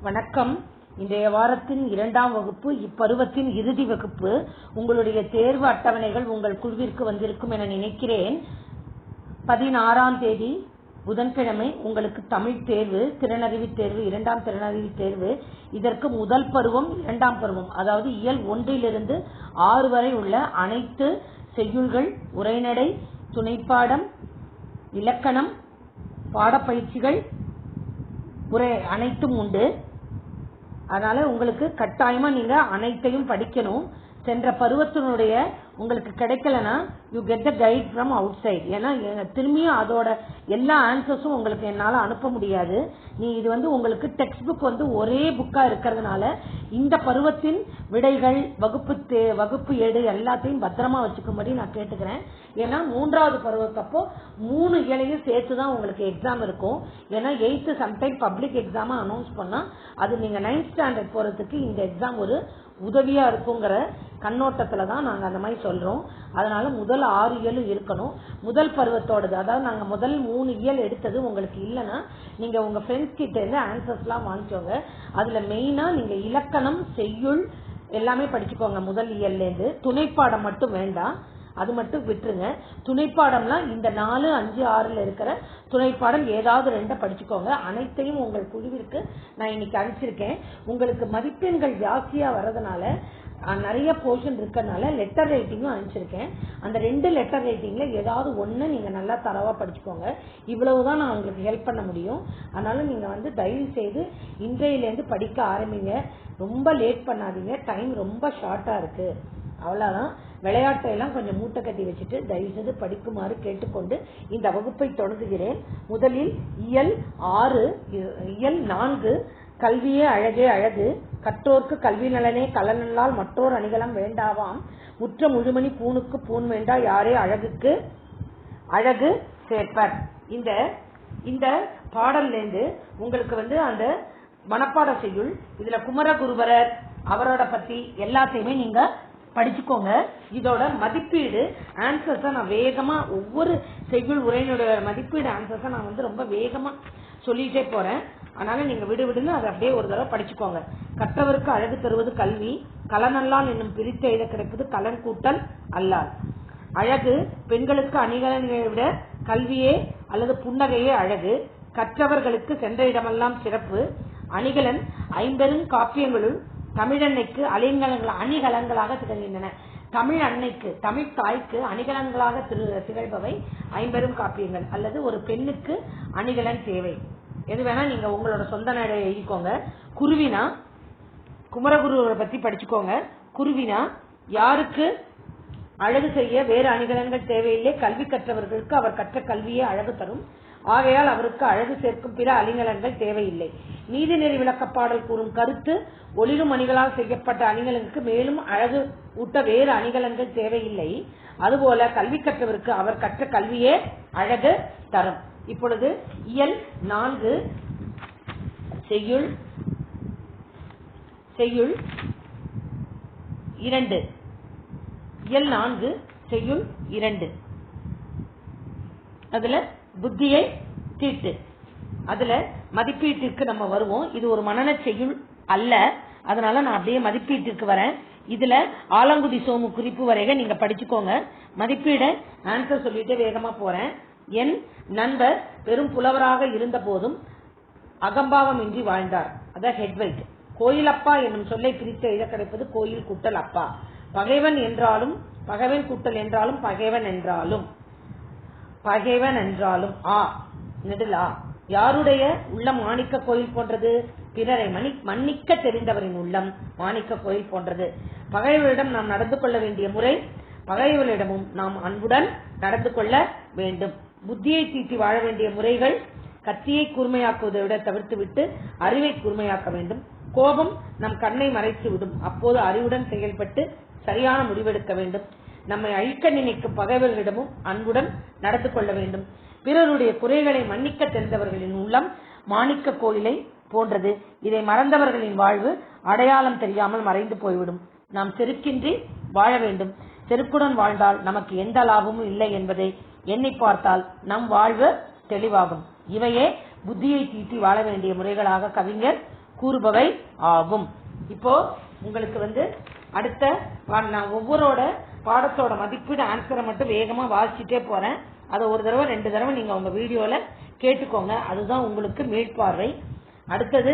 வணக்கம். இன்றைய வாரத்தின் 2ஆம் வகுப்பு, இப்பருவத்தின் இறுதி வகுப்பு. உங்களுடைய தேர்வு அட்டவணைகள் உங்கள் குழுவிற்கு வந்திருக்கும் என நினைக்கிறேன். 16ஆம் தேதி புதன்கிழமை உங்களுக்கு தமிழ் தேர்வு, திறனறிவு தேர்வு, 2ஆம் திறனறிவு தேர்வு. இதற்கு முதல் பருவம், 2ஆம் பருவம், அதாவது இயல் 1லிருந்து 6 வரை உள்ள அனைத்து செய்யுள்கள், உரைநடை, துணைப்பாடம், இலக்கணம், பாடப்பயிற்சிகள் அனைத்தும் உண்டு. அதனால உங்களுக்கு கட்டாயமா நீங்க அனைத்தையும் படிக்கணும். சென்ற பருவத்தினுடைய உங்களுக்கு கிடைக்கலனா you get the guide from outside. ஏன்னா திரும்பியும் அதோட எல்லா ஆன்சர்ஸும் உங்களுக்கு என்னால அனுப்ப முடியாது. இது உங்களுக்கு டெக்ஸ்ட் புக் ஒரே புக்கா இருக்கிறதுனால இந்த பருவத்தின் விடைகள், வகுப்பு ஏடு எல்லாத்தையும் பத்திரமா வச்சுக்கும்படி நான் கேட்டுக்கிறேன். ஏன்னா 3வது பருவத்தப்போ 3 இயலையும் சேர்த்துதான் உங்களுக்கு எக்ஸாம் இருக்கும். ஏன்னா 8th sometime public exam announce பண்ணா அது நீங்க 9th ஸ்டாண்டர்ட் போறதுக்கு இந்த எக்ஸாம் ஒரு உதவியா இருக்குங்கிற கண்ணோட்டத்துல தான் நாங்க அந்த மாதிரி சொல்றோம். அதனால முதல் 6 இயலும் இருக்கணும். முதல் பருவத்தோடது, அதாவது நாங்க முதல் 3 இயல் எடுத்தது உங்களுக்கு இல்லைன்னா நீங்க உங்க ஃப்ரெண்ட்ஸ் கிட்ட இருந்து ஆன்சர்ஸ் எல்லாம் வாங்கிக்கோங்க. அதுல மெயினா நீங்க இலக்கணம், செய்யுள் எல்லாமே படிச்சுக்கோங்க. முதல் இயல்ல இருந்து துணைப்பாடம் மட்டும் வேண்டாம், அது மட்டும் விட்டுருங்க. துணைப்பாடம்லாம் இந்த 4, 5, 6ல இருக்கிற துணைப்பாடம் ஏதாவது 2 படிச்சுக்கோங்க. அனைத்தையும் உங்கள் குழுவிற்கு நான் இன்னைக்கு அனுப்பிச்சிருக்கேன். உங்களுக்கு மதிப்பெண்கள் ஜாஸ்தியா வர்றதுனால நிறைய போர்ஷன் இருக்கறனால லெட்டர் ரைட்டிங்கும் அனுப்பிச்சிருக்கேன். அந்த 2 லெட்டர் ரைட்டிங்ல ஏதாவது ஒண்ணு நீங்க நல்லா தரவா படிச்சுக்கோங்க. இவ்வளவுதான் நான் உங்களுக்கு ஹெல்ப் பண்ண முடியும். அதனால நீங்க தயவு செய்து இன்றையில இருந்து படிக்க ஆரம்பிங்க. ரொம்ப லேட் பண்ணாதீங்க. டைம் ரொம்ப ஷார்ட்டா இருக்கு. அவ்வளவுதான். விளையாட்டை எல்லாம் கொஞ்சம் மூட்டை கட்டி வச்சுட்டு தயவு செய்து படிக்குமாறு கேட்டுக்கொண்டு இந்த வகுப்பை தொடங்குகிறேன். முதலில் இயல் 4 கல்வியே அழகே அழகு, கற்றோர்க்கு கல்வி நலனே கலனல்லால் மற்றோர் அணிகலம் வேண்டாவாம், முற்ற முழுமணி பூணுக்கு பூண் வேண்டா யாரே அழகுக்கு அழகு சேர்ப்பர். இந்த பாடல்ல இருந்து உங்களுக்கு அந்த மனப்பாட செய்யுள், இதுல குமரகுருபரர் அவரோட பத்தி எல்லாத்தையுமே நீங்க படிச்சுக்கோங்க. இதோட மதிப்பீடு ஆன்சர்ஸ நான் வேகமா ஒவ்வொரு செய்யுள் உரையினுடைய மதிப்பீடு ஆன்சர்ஸ நான் ரொம்ப வேகமா சொல்லிட்டே போறேன். அதனால நீங்க விடுவிடுன்னு அதை அப்படியே ஒரு தடவை படிச்சுக்கோங்க. கற்றவருக்கு அழகு தருவது கல்வி, கலனல்லால் என்னும் பிரித்து எழுத கிடைப்பது கலன் கூட்டல் அல்லால். அழகு பெண்களுக்கு அணிகலன்களை விட கல்வியே அல்லது புன்னகையே அழகு. கற்றவர்களுக்கு சென்ற இடமெல்லாம் சிறப்பு. அணிகலன் 50 காப்பியங்களுள் தமிழன்னைக்கு அணிகலன்களாக திகழ்கின்றன. தமிழ் அன்னைக்கு, தமிழ் தாய்க்கு அணிகலன்களாக திகழ்பவை 50 காப்பியங்கள். அல்லது ஒரு பெண்ணுக்கு அணிகலன் தேவை. எது வேணா நீங்க உங்களோட சொந்த நடையை எழுதிக்கோங்க. குருவினா குமரகுருவை பத்தி படிச்சுக்கோங்க. குருவினா யாருக்கு அழகு செய்ய வேறு அணிகலன்கள் தேவையில்லை, கல்வி கற்றவர்களுக்கு அவர் கற்ற கல்வியே அழகு தரும், ஆகையால் அவருக்கு அழகு சேர்க்கும் பிற அணிகலன்கள் தேவையில்லை. நீதிநெறி விளக்கப்பாடல் கூறும் கருத்து, ஒளிரும் அணிகளால் செய்யப்பட்ட அணிகலனுக்கு மேலும் அழகு ஊட்ட வேறு அணிகலன்கள் தேவையில்லை, அதுபோல கல்வி கற்றவருக்கு அவர் கற்ற கல்வியே அழகு தரும். இப்பொழுது இயல் 4 செய்யுள் 2. இயல் 4 செய்யுள் 2. அதுல புத்தியை தீட்டு, அதுல மதிப்பீட்டிற்கு நம்ம வருவோம். இது ஒரு மனன செய்யுள் அல்ல, அதனால நான் அப்படியே மதிப்பீட்டிற்கு வரேன். இதுல ஆலங்குடி சோமு குறிப்பு வரைக நீங்க படிச்சுக்கோங்க. மதிப்பீட ஆன்சர் சொல்லிட்டு வேகமா போறேன். என் நண்பர் பெரும் புலவராக இருந்த போதும் அகம்பாவம் இன்றி வாழ்ந்தார். அதான் ஹெட்வைட். கோயிலப்பா என்னும் சொல்லை பிரித்து எழுத கிடைப்பது கோயில் கூட்டல் அப்பா. பகைவன் என்றாலும் பகைவன் கூட்டல் என்றாலும் பகைவன் என்றாலும் நெடுலா. யாருடைய உள்ளம் மாணிக்க கோயில் போன்றது? பிறரை மன்னிக்க தெரிந்தவரின் உள்ளம் மாணிக்க கோயில் போன்றது. பகைவரிடம் நாம் நடந்து கொள்ள வேண்டிய முறை, பகைவரிடமும் நாம் அன்புடன் நடந்து கொள்ள வேண்டும். புத்தியை தீட்டி வாழ வேண்டிய முறைகள், கத்தியை கூர்மையாக்குவதை விட தவிர்த்துவிட்டு அறிவை கூர்மையாக்க வேண்டும். கோபம் நம் கண்ணை மறைத்து விடும், அப்போது அறிவுடன் செயல்பட்டு சரியான முடிவெடுக்க வேண்டும். நம்மை அழிக்க நினைக்கும் பகைவர்களிடமும் அன்புடன் நடந்து கொள்ள வேண்டும். பிறருடைய குறைகளை மன்னிக்க தெரிந்தவர்களின் உள்ளம் மாணிக்க கோயிலை போன்றது. இதை மறந்தவர்களின் வாழ்வு அடையாளம் தெரியாமல் மறைந்து போய்விடும். நாம் செருக்கின்றி வாழ வேண்டும். செருக்குடன் வாழ்ந்தால் நமக்கு எந்த லாபமும் இல்லை என்பதை எண்ணி பார்த்தால் நம் வாழ்வு தெளிவாகும். இவையே புத்தியை தீட்டி வாழ வேண்டிய முறைகளாக கவிஞர் கூறுபவை ஆகும். இப்போ உங்களுக்கு அடுத்த நான் ஒவ்வொருட பாடத்தோட மதிப்பீடு ஆன்சரை மட்டும் வேகமா வாசிச்சுட்டே போறேன். அதை ஒரு தடவை 2 தடவை நீங்க உங்க வீடியோல கேட்டுக்கோங்க. அதுதான் உங்களுக்கு மீள்பார்வை. அடுத்தது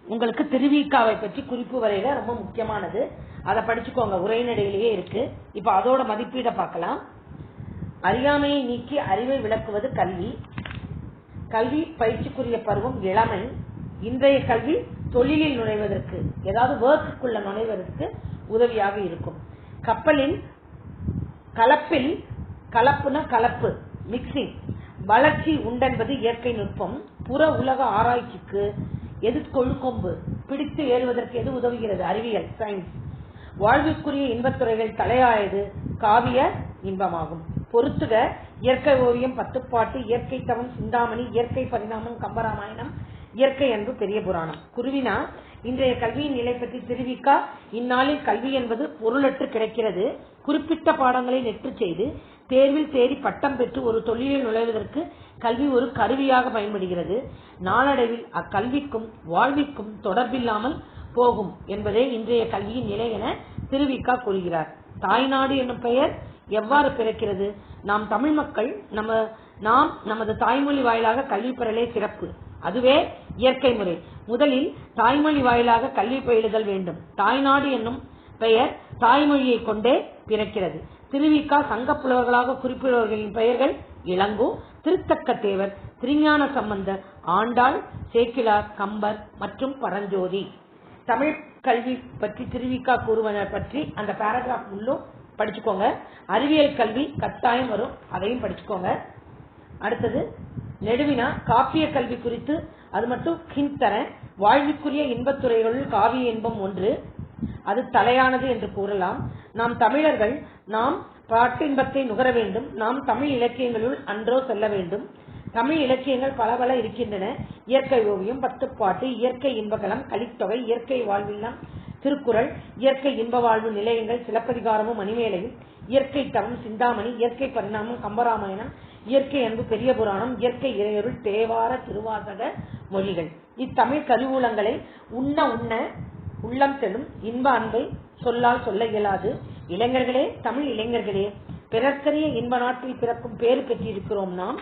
உங்களுக்கு திருவிக்காவை பற்றி குறிப்பு வரையில ரொம்ப முக்கியமானது. அதை படிச்சுக்கோங்க, உரைநடையிலேயே இருக்கு. இப்ப அதோட மதிப்பீட பார்க்கலாம். அறியாமையை நீக்கி அறிவை விளக்குவது கல்வி. கல்வி பயிற்சிக்குரிய பருவம் இளமை. இன்றைய கல்வி தொழிலில் நுழைவதற்கு, ஏதாவது ஒர்க்குள்ள நுழைவதற்கு உதவியாக இருக்கும். கப்பலின் கலப்பில், கலப்புனா கலப்பு, மிக்சிங், வளர்ச்சி உண்டென்பது இயற்கை நுட்பம். புற உலக ஆராய்ச்சிக்கு எது கொள்கொம்பு, பிடித்து ஏறுவதற்கு எது உதவுகிறது, அறிவியல், சயின்ஸ். வாழ்விற்குரிய இன்பத்துறைகள் தலையாயது காவிய இன்பமாகும். பொறுத்துக இயற்கை ஓவியம், பத்துப்பாட்டு, இயற்கை தவம், சிந்தாமணி, இயற்கை பரிணாமம், கம்பராமாயணம், இயற்கை அன்பு, பெரிய புராணம். குருவினா இன்றைய கல்வியின் நிலை பற்றி திருவிக்கா. இந்நாளில் கல்வி என்பது பொருளற்று கிடைக்கிறது. குறிப்பிட்ட பாடங்களை நெற்று செய்து தேர்வில் தேறி பட்டம் பெற்று ஒரு தொழிலில் நுழைவதற்கு கல்வி ஒரு கருவியாக பயன்படுகிறது. நாளடைவில் அக்கல்விக்கும் வாழ்விற்கும் தொடர்பில்லாமல் போகும் என்பதே இன்றைய கல்வியின் நிலை என திருவிக்கா கூறுகிறார். தாய்நாடு என்னும் பெயர் எவ்வாறு பிறக்கிறது? நாம் தமிழ் மக்கள் நாம் நமது தாய்மொழி வாயிலாக கல்வி பெறலே சிறப்பு. அதுவே இயற்கை முறை. முதலில் தாய்மொழி வாயிலாக கல்வி பயிலுதல் வேண்டும். தாய்நாடு என்னும் பெயர் தாய்மொழியை கொண்டே பிறக்கிறது. திருவிக்கா சங்க புலவர்களாக குறிப்பிடுவர்களின் பெயர்கள் இளங்கோ, திருத்தக்க தேவர், திருஞான சம்பந்தர், ஆண்டாள், சேக்கிழார், கம்பர் மற்றும் பரஞ்சோதி. தமிழ் கல்வி பற்றி திருவிக்கா கூறுவதை பற்றி அந்த பேராகிராஃப் முள்ளும் படிச்சுக்கோங்க. அறிவியல் கல்வி கட்டாயம் வரும், அதையும் படிச்சுக்கோங்க. அடுத்தது நெடுவினா காப்பிய கல்வி குறித்து அது மட்டும் ஹிண்ட் தரேன். வாழ்விற்குரிய இன்பத்துறைகளுள் காவிய இன்பம் ஒன்று, அது தலையானது என்று கூறலாம். நாம் தமிழர்கள் நாம் பாட்டின்பத்தை நுகர வேண்டும். நாம் தமிழ் இலக்கியங்களுள் அன்றோ செல்ல வேண்டும். தமிழ் இலக்கியங்கள் பல இருக்கின்றன. இயற்கை ஓவியம், பத்துப்பாட்டு, இயற்கை இன்பகலம், கலித்தொகை, இயற்கை வாழ்வில்லாம், திருக்குறள், இயற்கை இன்ப வாழ்வு நிலையங்கள், சிலப்பதிகாரமும் மணிமேலையும், இயற்கை தவம், சிந்தாமணி, இயற்கை பரிணாமம், கம்பராமாயணம், இயற்கை அன்பு, பெரிய புராணம், இயற்கை இறையருள், தேவார, திருவாசக மொழிகள். இத்தமிழ் கருவூலங்களை உண்ண உள்ளம் செல்லும் இன்ப அன்பை சொல்லால் சொல்ல இயலாது. இளைஞர்களே, தமிழ் இளைஞர்களே, பிறர்க்கரிய இன்ப நாட்டில் பிறக்கும் பேறு பெற்றிருக்கிறோம் நாம்.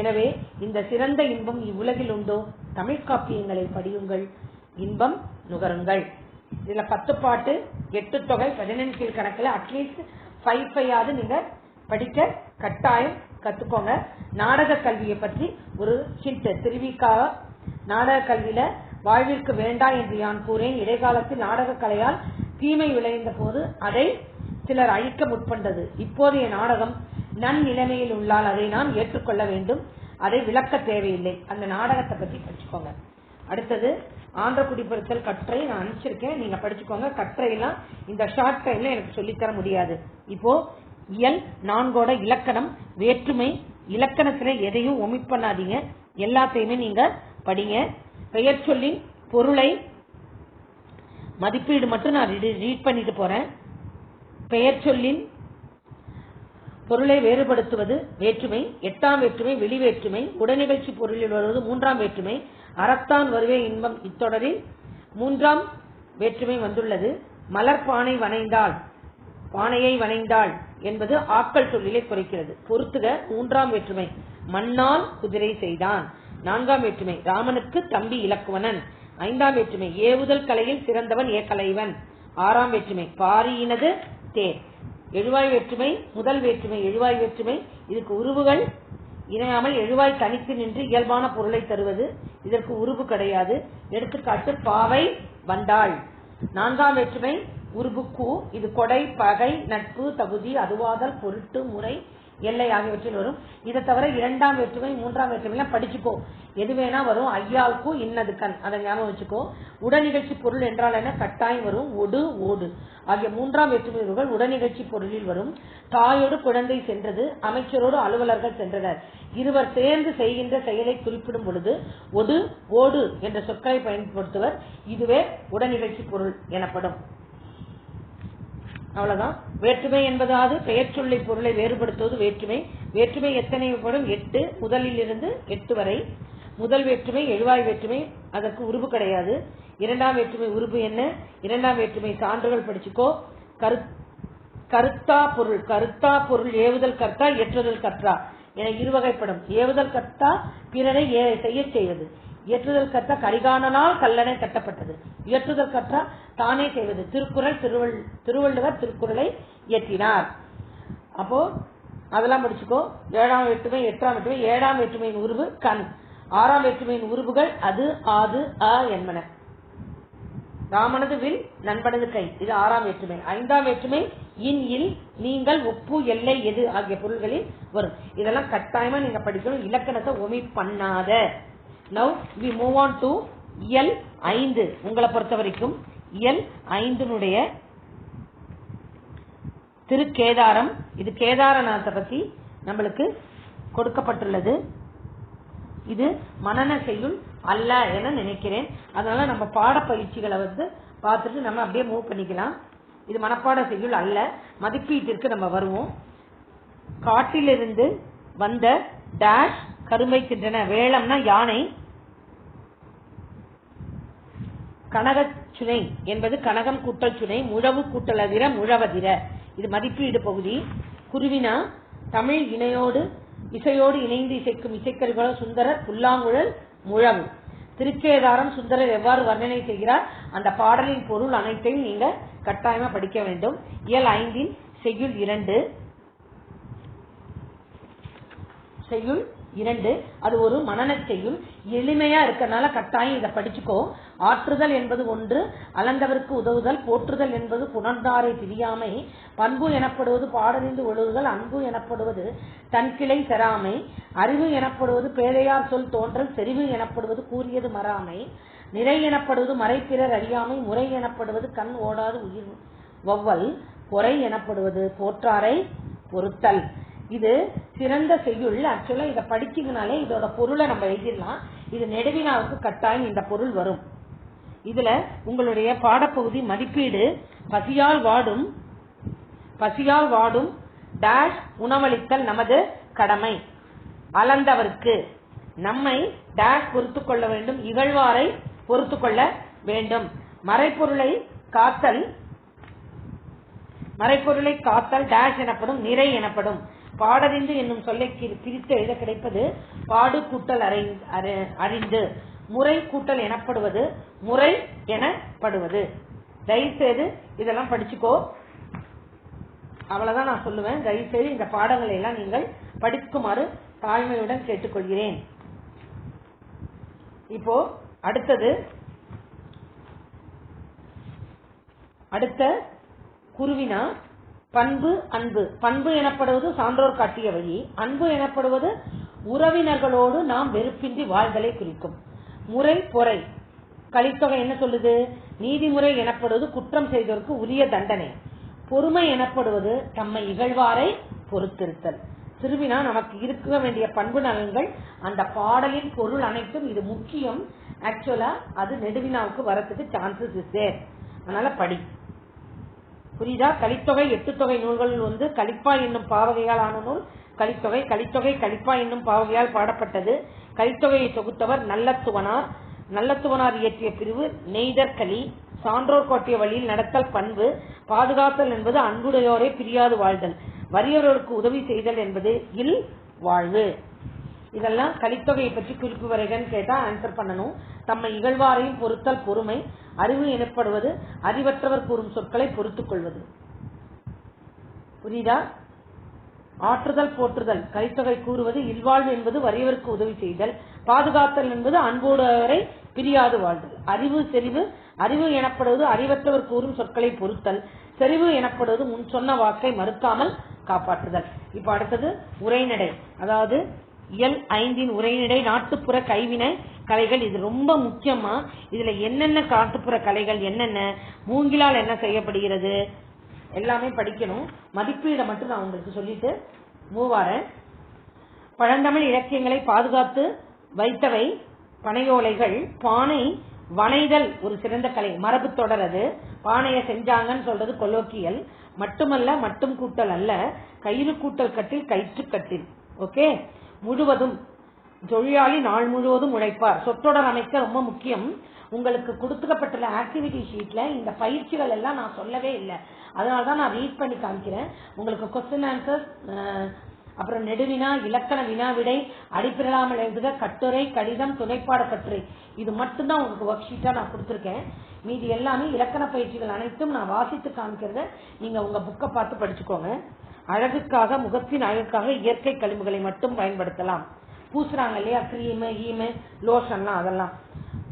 எனவே இந்த சிறந்த இன்பம் இவ்வுலகில் உண்டோ? தமிழ் காப்பியங்களை படியுங்கள், இன்பம் நுகருங்கள். இதுல 10 பாட்டு, 8 தொகை, 15 கீழ்கணக்கில் அட்லீஸ்ட் 5 நீங்க படிக்க கட்டாயம் கத்துக்கோங்க. நாடக கல்வியை பற்றி ஒரு ஹிண்ட். திருவிக்கா நாடக கல்வியில வாழ்விற்கு வேண்டா என்று யான் கூறேன். இடைக்காலத்தில் நாடக கலையால் தீமை விளைந்த போது அதை சிலர் அழிக்க முற்பட்டது. இப்போதைய நாடகம் நன்னிலைமையில் உள்ளால் அதை நாம் ஏற்றுக்கொள்ள வேண்டும். அதை விளக்க தேவையில்லை. அந்த நாடகத்தை பற்றி படிச்சுக்கோங்க. அடுத்தது ஆந்திர குடிப்பெருத்தல் கற்றை நான் அனுப்பிச்சிருக்கேன், நீங்க படிச்சுக்கோங்க. கற்றையெல்லாம் இந்த ஷார்ட் டைம்ல எனக்கு சொல்லித்தர முடியாது. இப்போ இயல் 4ஓட இலக்கணம், வேற்றுமை, இலக்கணத்துல எதையும் ஒமிட் பண்ணாதீங்க, எல்லாத்தையுமே நீங்க படிங்க. பெயர் சொல்லின் பொருளை மதிப்பீடு மட்டும் நான் ரீட் பண்ணிட்டு போறேன். பெயர் சொல்லின் பொருளை வேறுபடுத்துவது வேற்றுமை, 8ஆம் வேற்றுமை வெளி வேற்றுமை, உடனிகழ்ச்சி பொருளில் வருவது 3ஆம் வேற்றுமை, அறத்தான் வருவே இன்பம் இத்தொடரில் 3ஆம் வேற்றுமை வந்துள்ளது. மலர் பானை வனைந்தாள், பானையை வனைந்தாள் என்பது ஆக்கள் சொல்லிலே குறைக்கிறது. பொறுத்துக 3ஆம் வேற்றுமை மண்ணால் குதிரை செய்தான். 4ஆம் வேற்றுமை ராமனுக்கு தம்பி இலக்குவனன். 5ஆம் வேற்றுமை ஏவுதல் கலையில் சிறந்தவன் ஏகலைவன். 6ஆம் வேற்றுமை பாரியினது தேர். எழுவாய் வேற்றுமை முதல் வேற்றுமை எழுவாய் வேற்றுமை. இதுக்கு உருவுகள் இணையாமல் எழுவாய் தனித்து நின்று இயல்பான பொருளை தருவது. இதற்கு உருவு கிடையாது. எடுத்துக்காட்டு பாவை வந்தாள். 4ஆம் வேற்றுமை உருபு கூ. இது கொடை, பகை, நட்பு, தகுதி, அதுவாதல், பொருட்டு, முறை, எல்லை ஆகியவற்றில் வரும். இதை தவிர 2ஆம் வேற்றுமை 3ஆம் வேற்றுமை படிச்சுக்கோ, எது வேணா வரும். ஐயாவுக்கு இன்னது கண், அதை ஞாபகம் வச்சுக்கோ. உடனிகழ்ச்சி பொருள் என்றால் என்ன? கட்டாயம் வரும். ஒடு, ஓடு ஆகிய 3ஆம் வேற்றுமைகள் உடனிகழ்ச்சி பொருளில் வரும். தாயோடு குழந்தை சென்றது, அமைச்சரோடு அலுவலர்கள் சென்றனர். இருவர் சேர்ந்து செய்கின்ற செயலை குறிப்பிடும் பொழுது ஒடு, ஓடு என்ற சொற்களை பயன்படுத்துவர். இதுவே உடனிகழ்ச்சி பொருள் எனப்படும். அவ்வளவுதான். வேற்றுமை என்பதாவது பெயர் சொல்லை பொருளை வேறுபடுத்துவது வேற்றுமை. வேற்றுமை எத்தனை படும்? 8. முதலில் இருந்து 8 வரை. முதல் வேற்றுமை எழுவாய் வேற்றுமை, அதற்கு உருவு கிடையாது. இரண்டாம் வேற்றுமை உருபு என்ன, இரண்டாம் வேற்றுமை சான்றுகள் படிச்சுக்கோ. கருத்தா பொருள், கருத்தா பொருள் ஏவுதல் கர்த்தா ஏற்றுதல் கர்த்தா என இருவகைப்படும். ஏவுதல் கர்த்தா பிறரை செய்ய செய்வது, இயற்றுதல் கர்த்தா கரிகாணனால் கல்லணை கட்டப்பட்டது, இயற்றுதல் கர்த்தா தானே செய்வது. திருக்குறள் திருவள்ளுவர் திருக்குறளை இயற்றினார். அப்போ அதெல்லாம் படிச்சுக்கோ. ஏழாம் வேற்றுமை, எட்டாம் வேற்றுமை. ஏழாம் வேற்றுமையின் உருவு கண், ஆறாம் வேற்றுமையின் உருவுகள் அது ஆது அ என்பன. ராமனது வில் நண்பனது கை, இது ஆறாம் வேற்றுமை. ஐந்தாம் வேற்றுமை இன் இல் நீங்கள் ஒப்பு எல்லை எது ஆகிய பொருள்களில் வரும். இதெல்லாம் கட்டாயமா நீங்க படிக்கணும், இலக்கணத்தை ஒமிட் பண்ணாத. Now we move on to இயல் 5. உங்களை பொறுத்த வரைக்கும் இயல் 5 திருக்கேதாரம். இது கேதாரநாத்தை பத்தி நம்மளுக்கு கொடுக்கப்பட்டுள்ளது. இது மனன செய்யுள் அல்ல என நினைக்கிறேன். அதனால நம்ம பாடப்பயிற்சிகளை பார்த்துட்டு நம்ம அப்படியே மூவ் பண்ணிக்கலாம். இது மனப்பாட செய்யுள் அல்ல. மதிப்பீட்டிற்கு நம்ம வருவோம். காட்டிலிருந்து வந்த டேஷ் கரும்பை தின்றன. வேளம்னா யானை. கனகச்சுனை என்பது கனகம் கூட்டல் சுனை, முழவு கூட்டல் அதிர முழவதிர. இது மதிப்பீடு பகுதி. குருவினா தமிழ் இசையோடு இணைந்து இசைக்கும் இசைக்கருவிகளோ சுந்தரர், புல்லாங்குழல், முழவு. திருக்கேதாரம் சுந்தரர் எவ்வாறு வர்ணனை செய்கிறார், அந்த பாடலின் பொருள் அனைத்தையும் நீங்க கட்டாயமா படிக்க வேண்டும். இயல் 5 செய்யுள் 2. செய்யுள் 2 அது ஒரு மனன செய்யுள். எளிமையா இருக்கனால கட்டாயம் இதை படிச்சுக்கோ. ஆற்றுதல் என்பது ஒன்று, அளந்தவருக்கு உதவுதல். போற்றுதல் என்பது புணர்ந்தாரை பிரியாமை. பண்பு எனப்படுவது பாடறிந்து ஒழுகுதல். அன்பு எனப்படுவது தன்கிளை செராமை. அறிவு எனப்படுவது பேதையார் சொல் தோன்றல். செறிவு எனப்படுவது கூறியது மறாமை. நிறை எனப்படுவது மறைப்பிறர் அறியாமை. முறை எனப்படுவது கண் ஓடாது உயிர் வவ்வல். பொறை எனப்படுவது போற்றாரை பொறுத்தல். இது சிறந்த செய்யுள். ஆக்சுவலா இதை படிச்சீங்கனாலே இதோட பொருளை நம்ம எழுதிடலாம். இது நெடுவினாவுக்கு கட்டாயம் இந்த பொருள் வரும். இதுல உங்களுடைய பாடப்பகுதி மதிப்பீடு பசியால் வாடும் டேஷ் உணவளித்தல் நமது கடமை. அளந்தவருக்கு நம்மை டேஷ் பொறுத்து கொள்ள வேண்டும், இகழ்வாரை பொறுத்து கொள்ள வேண்டும். மறைப்பொருளை காத்தல் டேஷ் எனப்படும், நிறை எனப்படும். பாடறிந்து என்னும் சொல்லை பிரித்து எழுத கிடைப்பது பாடு கூட்டல் அறிந்து. முறை கூட்டல் எனப்படுவது முறை எனப்படுவது. தயவுசெய்து இதெல்லாம் படிச்சுக்கோ. அவ்வளவுதான் நான் சொல்லுவேன். தயவுசெய்து இந்த பாடங்களை எல்லாம் நீங்கள் படிக்குமாறு தாழ்மையுடன் கேட்டுக்கொள்கிறேன். இப்போ அடுத்த குருவினா பண்பு அன்பு. பண்பு எனப்படுவது சான்றோர் காட்டிய வழி. அன்பு எனப்படுவது உறவினர்களோடு நாம் வெறுப்பின்றி வாழ்தலை குறிக்கும். முறை பொறை. கலித்தொகை என்ன சொல்லுது? நீதிமுறை எனப்படுவது குற்றம் செய்தோருக்கு உரிய தண்டனை. பொறுமை எனப்படுவது தம்மை இகழ்வாரை பொறுத்திருத்தல். திருவினா நமக்கு இருக்க வேண்டிய பண்பு நலன்கள், அந்த பாடலின் பொருள் அனைத்தும் இது முக்கியம். ஆக்சுவலா அது நெடுவினாவுக்கு வரத்துக்கு சான்சஸ் இஸ் தேர். அதனால படி. புரியுதா? கலித்தொகை 8 தொகை நூல்களில் கலிப்பா என்னும் பாவகையால் ஆன நூல் கலித்தொகை. கலிப்பா என்னும் பாவகையால் பாடப்பட்டது. கலித்தொகையை தொகுத்தவர் நல்லத்துவனார் இயற்றிய பிரிவு நெய்தற்களி. சான்றோர் கோட்டிய வழியில் நடத்தல் பண்பு. பாதுகாத்தல் என்பது அன்புடையோரை பிரியாது வாழ்தல். வறியவர்களுக்கு உதவி செய்தல் என்பது இல் வாழ்வு. இதெல்லாம் கலித்தொகையை பற்றி குறிப்பு வரைகன்னு கேட்டா ஆன்சர் பண்ணணும். தம்மை இகழ்வாரையும் பொறுத்தல் பொறுமை. அறிவு எனப்படுவது அறிவற்றவர் கூறும் சொற்களை பொறுத்துக் கொள்வது. புரியுதா? ஆற்றுதல் போற்றுதல். கலித்தொகை கூறுவது இல்வாழ்வு என்பது வறியவருக்கு உதவி செய்தல். பாதுகாத்தல் என்பது அன்போடுவரை பிரியாது வாழ்தல். அறிவு செறிவு. அறிவு எனப்படுவது அறிவற்றவர் கூறும் சொற்களை பொறுத்தல். செறிவு எனப்படுவது முன் சொன்ன வாக்கை மறுக்காமல் காப்பாற்றுதல். இப்ப அடுத்தது உரைநடை. அதாவது இயல் 5 உரைநடை. நாட்டுப்புற கைவினை கலைகள். இது ரொம்ப முக்கியமா. இதுல என்னென்ன நாட்டுப்புற கலைகள், என்னென்ன மூங்கிலால் என்ன செய்யப்படுகிறது எல்லாமே படிக்கணும். மதிப்பீடை மட்டும் நான் உங்களுக்கு சொல்லிட்டு மூவாரன். பழந்தமிழ் இலக்கியங்களை பாதுகாத்து வைத்தவை பனையோலைகள். பானை வனைதல் ஒரு சிறந்த கலை, மரபு தொடரது. பானைய செஞ்சாங்கன்னு சொல்றது கொலோக்கியல். மட்டுமல்ல, மட்டும் கூட்டல் அல்ல, கயிறு கூட்டல் கட்டில் கயிற்று கட்டில். ஓகே. முழுவதும் தொழிலாளி நாள் முழுவதும் உழைப்பார். சொற்றொடர் அமைக்க ரொம்ப முக்கியம். உங்களுக்கு கொடுத்துக்கப்பட்டுள்ள ஆக்டிவிட்டி ஷீட்ல இந்த பயிற்சிகள் எல்லாம் நான் சொல்லவே இல்லை. அதனாலதான் நான் ரீட் பண்ணி காமிக்கிறேன். உங்களுக்கு கொஸ்டின் ஆன்சர், அப்புறம் நெடுவினா, இலக்கண வினா விடை, அடிப்பிரலாமல் எழுதுக, கட்டுரை, கடிதம், துணைப்பாட கட்டுரை, இது மட்டும்தான் உங்களுக்கு ஒர்க் ஷீட்டா நான் கொடுத்துருக்கேன். மீதி எல்லாமே இலக்கண பயிற்சிகள் அனைத்தும் நான் வாசித்து காமிக்கிறத நீங்க உங்க புக்கை பார்த்து படிச்சுக்கோங்க. அழகுக்காக, முகத்தின் அழகுக்காக இயற்கை களிம்புகளை மட்டும் பயன்படுத்தலாம். பூசுறாங்க இல்லையா, கிரீமு, ஈமு, லோஷன்லாம், அதெல்லாம்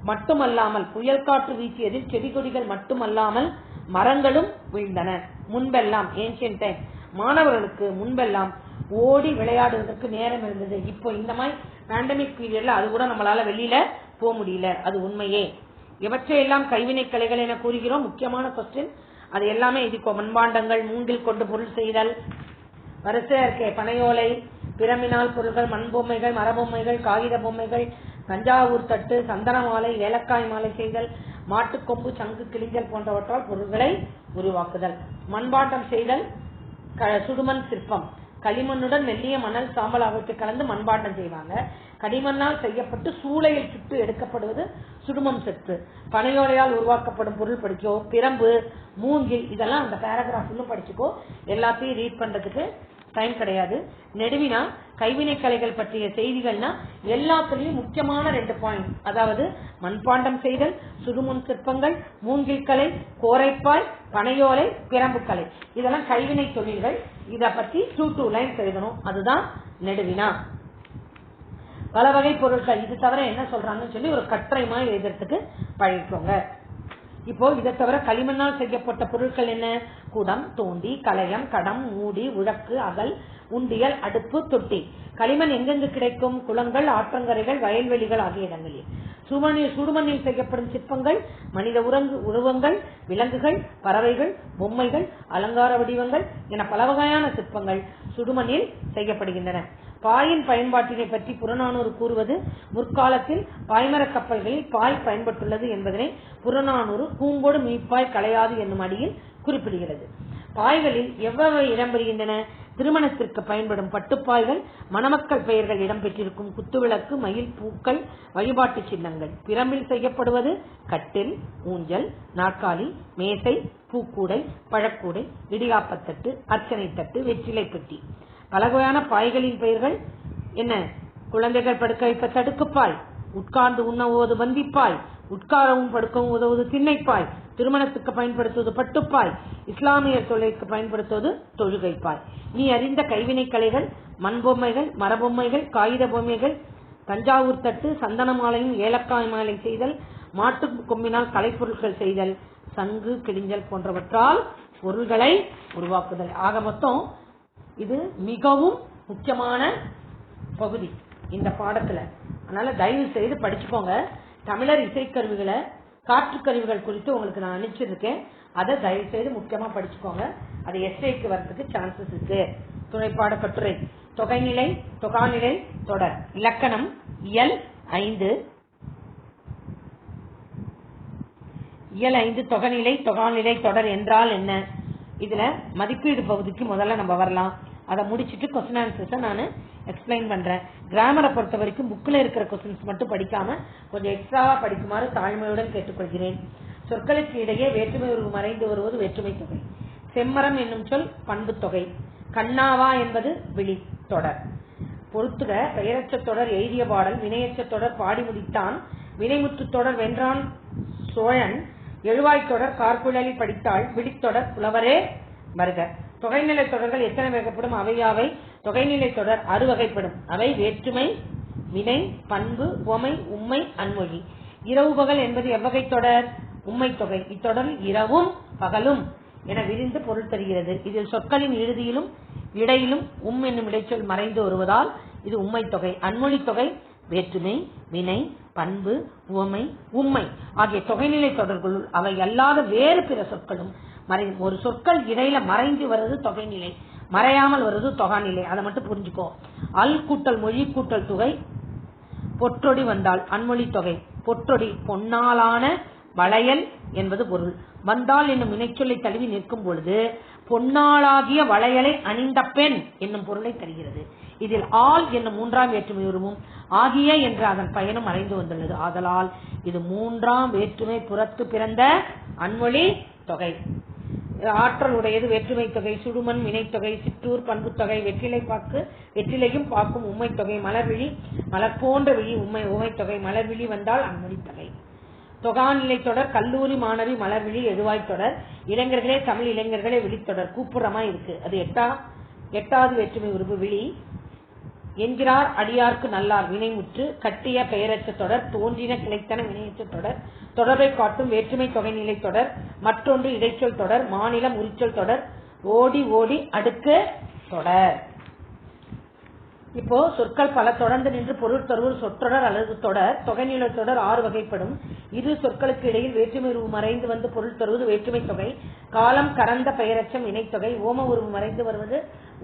மட்டுமல்லாமல் புயல் காற்று வீசியதில் செடி கொடிகள் மட்டுமல்லாமல் மரங்களும் வீழ்ந்தன. முன்பெல்லாம் ஏன்ஷியன்ட் டைம் மாணவர்களுக்கு முன்பெல்லாம் ஓடி விளையாடுவதற்கு நேரம் இருந்தது. இப்போ இந்த மாதிரி பேண்டமிக் பீரியட்ல அது கூட நம்மளால வெளியில போக முடியல. அது உண்மையே. எவற்றையெல்லாம் கைவினை கலைகள் என கூறுகிறோம்? முக்கியமான கொஸ்டின். அது எல்லாமே இதுக்கோ. மண்பாண்டங்கள், மூங்கில் கொண்டு பொருள் செய்தல், வரிசையா இருக்கே, பனையோலை, பிரமினால் பொருள்கள், மண் பொம்மைகள், மரபொம்மைகள், காகித பொம்மைகள், தஞ்சாவூர் தட்டு, சந்தன மாலை, ஏலக்காய் மாலை செய்தல், மாட்டுக்கொம்பு, சங்கு, கிளிஞ்சல் போன்றவற்றால் பொருள்களை உருவாக்குதல். மண்பாண்டம் செய்தல், சுடுமண் சிற்பம், களிமண்ணுடன் மெல்லிய மணல், சாம்பல் ஆகியவற்றை கலந்து மண்பாண்டம் செய்வாங்க. களிமண்ணால் செய்யப்பட்டு சூளையில் சுட்டு எடுக்கப்படுவது சுடுமண் செப்பு. பனையோலையால் உருவாக்கப்படும் பொருள் படிச்சோ. பிரம்பு, மூங்கில், இதெல்லாம் அந்த பேராகிராஃப் படிச்சுக்கோ. எல்லாத்தையும் ரீட் பண்றதுக்கு டைம் கிடையாது. நெடுவினா கைவினை கலைகள் பற்றிய செய்திகள்னா எல்லாத்துலயும் முக்கியமான 2 பாயிண்ட். அதாவது மண்பாண்டம் செய்தல், சுடுமுன் சிற்பங்கள், மூங்கில் கலை, கோரைப்பாய், பனையோலை, பிரம்பு கலை, இதெல்லாம் கைவினை தொழில்கள். இத பத்தி 2 லைன்ஸ் எழுதணும். அதுதான் நெடுவினா. பல வகை பொருட்கள், இது தவிர என்ன சொல்றாங்கன்னு சொல்லி ஒரு கட்டுரை மாதிரி எழுதுறதுக்கு பழகிக்கோங்க. இப்போ இதை தவிர களிமண்ணால் செய்யப்பட்ட பொருட்கள் என்ன? குடம், தோண்டி, கலயம், கடம், மூடி, உழக்கு, அகல், உண்டியல், அடுப்பு, தொட்டி. களிமண் எங்கெங்கு கிடைக்கும்? குளங்கள், ஆற்றங்கரைகள், வயல்வெளிகள் ஆகிய இடங்களில். சுடுமண்ணில் செய்யப்படும் சிற்பங்கள் மனித உருவங்கள், விலங்குகள், பறவைகள், பொம்மைகள், அலங்கார வடிவங்கள் என பல வகையான சிற்பங்கள் சுடுமண்ணில் செய்யப்படுகின்றன. பாயின் பயன்பாட்டினை பற்றி புறநானூறு கூறுவது முற்காலத்தில் பாய்மரக் கப்பல்களில் பாய் பயன்பட்டுள்ளது என்பதனை புறநானூறு பூங்கோடு மீப்பாய் களையாது என்னும் அடியில் குறிப்பிடுகிறது. பாய்களில் எவ்வளவு இடம்பெறுகின்றன? திருமணத்திற்கு பயன்படும் பட்டுப்பாய்கள், மணமக்கள் பெயர்கள் இடம்பெற்றிருக்கும் குத்துவிளக்கு, மயில், பூக்கள், வழிபாட்டு சின்னங்கள். பிரம்பில் செய்யப்படுவது கட்டில், ஊஞ்சல், நாற்காலி, மேசை, பூக்கூடை, பழக்கூடை, இடியாப்பத்தட்டு, அர்ச்சனை தட்டு, வெற்றிலை பெட்டி. பலவகையான பாய்களின் பெயர்கள் என்ன? குழந்தைகள் படுக்க வைப்ப தடுக்குப்பாய், உட்கார்ந்து உண்ண பந்திப்பாய், உட்காரவும் படுக்கவும் உதவுவது திண்ணைப்பாய், திருமணத்துக்கு பயன்படுத்துவது பட்டுப்பாய், இஸ்லாமியர் தொழிலுக்கு பயன்படுத்துவது தொழுகைப்பாய். நீ அறிந்த கைவினை கலைகள்: மண்பொம்மைகள், மரபொம்மைகள், காகித பொம்மைகள், தஞ்சாவூர் தட்டு, சந்தன மாலையும் ஏலக்காய் மாலை செய்தல், மாட்டு கொம்பினால் கலைப்பொருட்கள் செய்தல், சங்கு, கிழிஞ்சல் போன்றவற்றால் பொருள்களை உருவாக்குதல். ஆக மொத்தம் இது மிகவும் முக்கியமான பகுதி இந்த பாடத்துல. அதனால தயவு செய்து படிச்சுக்கோங்க. தமிழர் இசைக்கருவிகளை, காற்றுக்கருவிகள் குறித்து உங்களுக்கு நான் அனுப்பிச்சிருக்கேன். அதை தயவு செய்து முக்கியமா படிச்சுக்கோங்க. அது எஸ்ஏக்கு வரதுக்கு சான்சஸ் இருக்கு. துணைப்பாட கட்டுரை, தொகைநிலை, தொகாநிலை, தொடர், இலக்கணம், இயல் 5, தொகைநிலை, தொகாநிலை, தொடர் என்றால் என்ன? இதுல மதிப்பீடு பகுதிக்கு முதல்ல நம்ம வரலாம். அதை முடிச்சுட்டு கொஸ்டின் ஆன்சர்ஸை நான் எக்ஸ்பிளைன் பண்றேன். கிராமரை பொறுத்த வரைக்கும் புக்ல இருக்கிற கொஸ்டின்ஸ் மட்டும் படிக்காம கொஞ்சம் எக்ஸ்ட்ராவா படிக்குமாறு தாழ்மையுடன் கேட்டுக்கொள்கிறேன். சொற்களுக்கு இடையே வேற்றுமை உருவு மறைந்து வருவது வேற்றுமை தொகை. செம்மரம் என்னும் சொல் பண்பு தொகை. கண்ணாவா என்பது விழி தொடர். பொறுத்துக: பெயரச்ச தொடர் எழுதிய பாடல், வினையச்ச தொடர் பாடி முடித்தான், வினைமுற்று தொடர் வென்றான் சோழன், எழுவாய் தொடர் கார்குழலி படித்தாள், விழித்தொடர் புலவரே வருக. தொகைநிலை தொடர்கள் எத்தனை வகைப்படும்? அவையாவை. தொகைநிலை தொடர் 6 வகைப்படும். அவை வேற்றுமை, வினை, பண்பு, உவமை, உம்மை, அன்மொழி. இரவு பகல் என்பது எவ்வகை தொடர்? உம்மை தொகை. இத்தொடரில் இரவும் பகலும் என விரிந்து பொருள் தருகிறது. இதில் சொற்களின் இறுதியிலும் இடையிலும் என்னும் இடைச்சொல் மறைந்து வருவதால் இது உம்மை தொகை. அன்மொழி தொகை வேற்றுமை, வினை, பண்பு, உவமை, உம்மை ஆகிய தொகைநிலை தொடர்களுள் அவை அல்லாத வேறு பிற சொற்களும் ஒரு சொற்கள் இடையில மறைந்து வருவது தொகைநிலை, மறையாமல் வருவது தொகாநிலை. அதை மட்டும் புரிஞ்சுக்கோ. அல் கூட்டல் மொழி கூட்டல் தொகை பொற்றொடி வந்தால் அன்மொழி தொகை. பொற்றொடி பொன்னாலான வளையல் என்பது பொருள். வந்தால் என்னும் வினைச்சொல்லை தழுவி நிற்கும் பொழுது பொன்னாளாகிய வளையலை அணிந்த பெண் என்னும் பொருளை தருகிறது. இதில் ஆல் என்னும் மூன்றாம் வேற்றுமை உருவும் ஆகிய என்ற அதன் பயனும் மறைந்து வந்துள்ளது. ஆதலால் இது மூன்றாம் வேற்றுமை புறத்து பிறந்த அன்மொழி தொகை. ஆற்றல் உடையது வேற்றுமை தொகை. சுடுமண் வினைத்தொகை, சிற்றூர் பண்பு தொகை, வெற்றிலை பாக்கு வெற்றிலையும் பாக்கும் உண்மை தொகை, மலர்விழி மலர் போன்ற விழி உண்மை தொகை, மலர்விழி வந்தால் அன்மொழி தொகை. தொகாநிலை தொடர், கல்லூரி மாணவி மலர்விழி எழுவாய் தொடர், இளைஞர்களே தமிழ் இளைஞர்களே விழித்தொடர் கூப்புறமா இருக்கு. அது எட்டாவது வேற்றுமை உருவு விழி. என்கிறார் அடியார்க்கு நல்லார் வினைமுற்று, கட்டிய பெயரற்ற தொடர், தோன்றின கிளைத்தன வினையற்ற தொடர், தொடரை காட்டும் வேற்றுமை தொகைநிலை தொடர், மற்றொன்று இடைச்சொல் தொடர், மாநிலம் உரிச்சொல் தொடர், ஓடி ஓடி அடுக்கு தொடர். இப்போ சொற்கள் பல தொடர்ந்து நின்று பொருள் தருவது சொற்றொடர் அல்லது தொடர். தொகைநிலை தொடர் 6 வகைப்படும். இரு சொற்களுக்கு இடையில் வேற்றுமை உருவு மறைந்து வந்து பொருள் தருவது வேற்றுமை தொகை. காலம் கறந்த பெயரச்சம் இணைத்தொகை. ஓம உருவு மறைந்து வருவது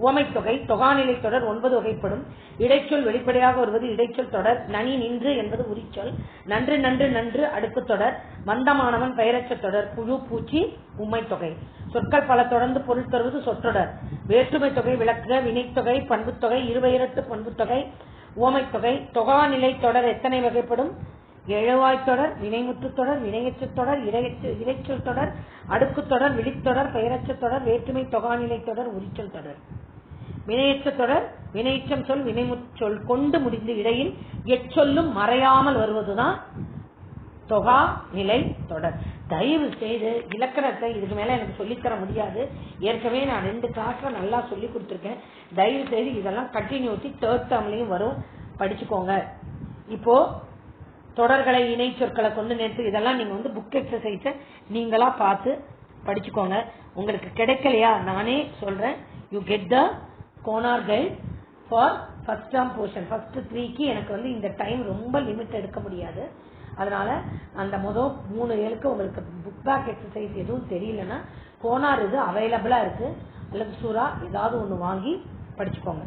ஓமைத்தொகை. தொகாநிலை தொடர் 9 வகைப்படும். இடைச்சொல் வெளிப்படையாக வருவது இடைச்சொல் தொடர். நனி நின்று என்பது உரிச்சொல். நன்று நன்று நன்று அடுக்கு தொடர். மந்தமானவன் பெயரச்ச தொடர். புழு பூச்சி உண்மை தொகை. சொற்கள் பல தொடர்ந்து பொருள் தருவது சொற்றொடர். வேற்றுமை தொகை விளக்குக வினைத்தொகை பண்புத்தொகை இருபெயரட்டு பண்புத்தொகை ஓமைத்தொகை. தொகாநிலை தொடர் எத்தனை வகைப்படும்? எழுவாய் தொடர், வினைமுற்று தொடர், வினையற்ற தொடர், இடைச்சொல் தொடர், அடுக்கு தொடர், விழித்தொடர், பெயரச்ச தொடர், வேற்றுமை தொகாநிலை தொடர், உரிச்சொல் தொடர். வினையற்ற தொடர் வினைச்சம் சொல் வினைமுற்றொல் கொண்டு முடிந்து இடையில் எச்சொல்லும் மறையாமல் வருவதுதான் தொகா நிலை தொடர். தயவு செய்து இலக்கணத்தை இதுக்கு மேல எனக்கு சொல்லித்தர முடியாது. ஏற்கனவே நான் 2 கிளாஸ்ல நல்லா சொல்லி கொடுத்துருக்கேன். தயவு செய்து இதெல்லாம் கண்டினியூட்டி 3rd டேர்ம்லயும் வரும், படிச்சுக்கோங்க. இப்போ தொடர்களை இணை சொற்களை கொண்டு நேற்று இதெல்லாம் நீங்க புக் எக்ஸசைஸ நீங்களா பார்த்து படிச்சுக்கோங்க. உங்களுக்கு கிடைக்கலையா நானே சொல்றேன். You get the Konar guide for first term portion. First 3க்கு எனக்கு இந்த டைம் ரொம்ப லிமிட் எடுக்க முடியாது. அதனால அந்த முதல் 3 ஏழுக்கு உங்களுக்கு புக் பேக் எக்ஸசைஸ் எதுவும் தெரியலன்னா கோனார் இது அவைலபிளா இருக்கு. அல்லது சூரா ஏதாவது ஒண்ணு வாங்கி படிச்சுக்கோங்க.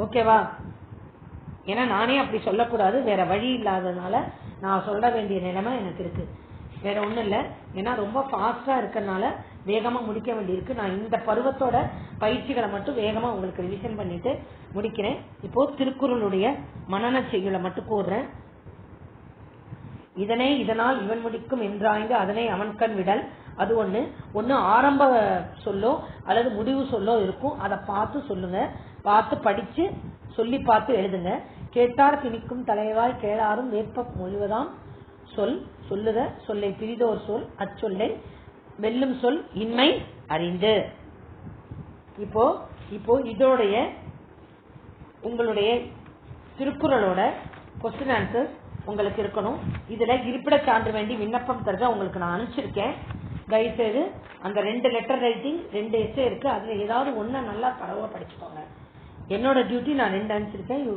ஓகேவா? ஏன்னா நானே அப்படி சொல்லக்கூடாது, வேற வழி இல்லாததுனால நான் சொல்ல வேண்டிய நிலைமை எனக்கு இருக்கு. வேற ஒண்ணும் இல்ல. ஏன்னா ரொம்ப ஃபாஸ்டா இருக்கறனால வேகமா முடிக்க வேண்டியிருக்கு. நான் இந்த பருவத்தோட பயிற்சிகளை மட்டும் வேகமா உங்களுக்கு ரிவிஷன் பண்ணிட்டு முடிக்கிறேன். இப்போ திருக்குறளுடைய மனன செய்யுளை மட்டும் கூறுறேன். இதனை இதனால் இவன் முடிக்கும் என்றாய்ந்து அதனை அவன்கண் விடல். அது ஒண்ணு ஆரம்ப சொல்லோ அல்லது முடிவு சொல்லோ இருக்கும். அதை பார்த்து சொல்லுங்க. பார்த்து படிச்சு சொல்லி பார்த்து எழுதுங்க. கேட்டார் திணிக்கும் தலைவாய் கேளாரும் வேற்ப மொழிவதாம் சொல். சொல்லுக சொல்லை பிரிதோர் சொல் அச்சொல்லை வெல்லும் சொல் இன்மை அறிந்து. இப்போ இதோடைய உங்களுடைய திருக்குறளோட கொஸ்டின் ஆன்சர்ஸ் உங்களுக்கு இருக்கணும். இதுல இருப்பிட சான்று வேண்டி விண்ணப்பம் தருக உங்களுக்கு நான் அனுப்பிச்சிருக்கேன். தயவுசெய்து அந்த 2 லெட்டர் ரைட்டிங் 2 எஸ்ஸே இருக்கு. அதுல ஏதாவது ஒண்ணு நல்லா பரவ படிச்சுக்கோங்க. என்னோட டியூட்டி நான் 2 அனுப்பிச்சிருக்கேன். You